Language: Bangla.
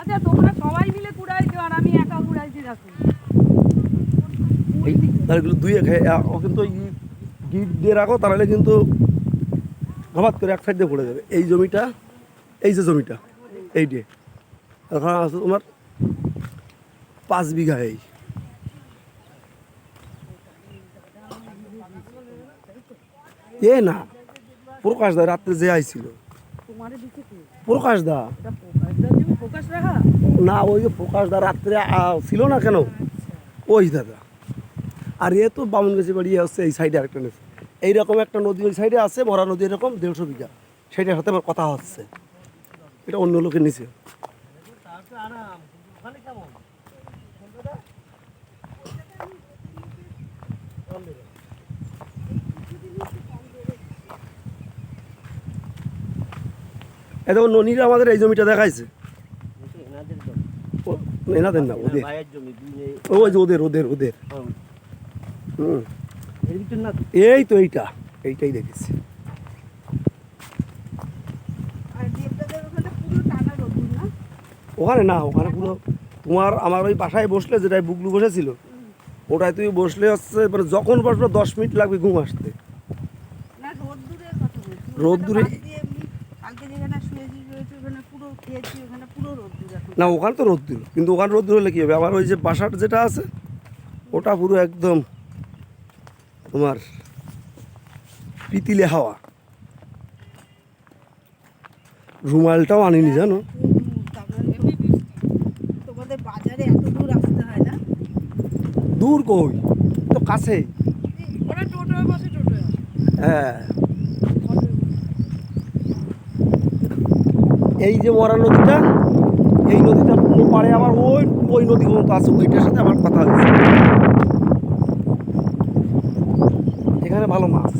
আচ্ছা তোমরা সবাই মিলে কুড়াইছো আর আমি একা কুড়াইছি রাখো। তাহলে দুই ও কিন্তু গিট দিয়ে রাখো, তাহলে কিন্তু হঠাৎ করে এক সাইড দিয়ে পড়ে যাবে। এই জমিটা, এই যে জমিটা, এই দিয়ে এখন আছে তোমার 5 বিঘা। এই এ না প্রকাশ দা রাত্রে যে আইছিল, প্রকাশ দা না, ওই যে প্রকাশ দা রাত্রে ছিল না কেন, ওই দাদা। আর এ তো বামুনগাছি বাড়ি হচ্ছে এই সাইডে আরেকটা নেছে, এইরকম একটা নদী ওই সাইডে আছে, মরা নদী এরকম 150 বিঘা, সেটার সাথে আমার কথা হচ্ছে, এটা অন্য লোকের নিচে। এত ননিরা আমাদের এই জমিটা দেখাইছে, এনাদের না, ওদের, ওই যে ওদের ওদের ওদের হুম, এই তো এইটাই দেখেছি। ওখানে না, ওখানে পুরো তোমার আমার ওই বাসায় বসলে, যেটাই বুগলু বসেছিল ওটাই তুমি বসলে হচ্ছে, মানে যখন বসবে 10 মিনিট লাগবে ঘুম আসতে। রোদ দূরে না, ওখানে তো রোদ দিল, কিন্তু ওখানে রোদ হলে কি হবে, আমার ওই যে বাসার যেটা আছে ওটা পুরো একদম তোমার পিতিলে হাওয়া। রুমালটাও আনিনি জানো, দূর কই তো কাছে। হ্যাঁ, এই যে মরা নদীটা, এই নদীটা পাড়ে আবার ওই ওই নদী পর্যন্ত আছে, ওইটার সাথে আমার কথা হয়েছে। এখানে ভালো মাছ,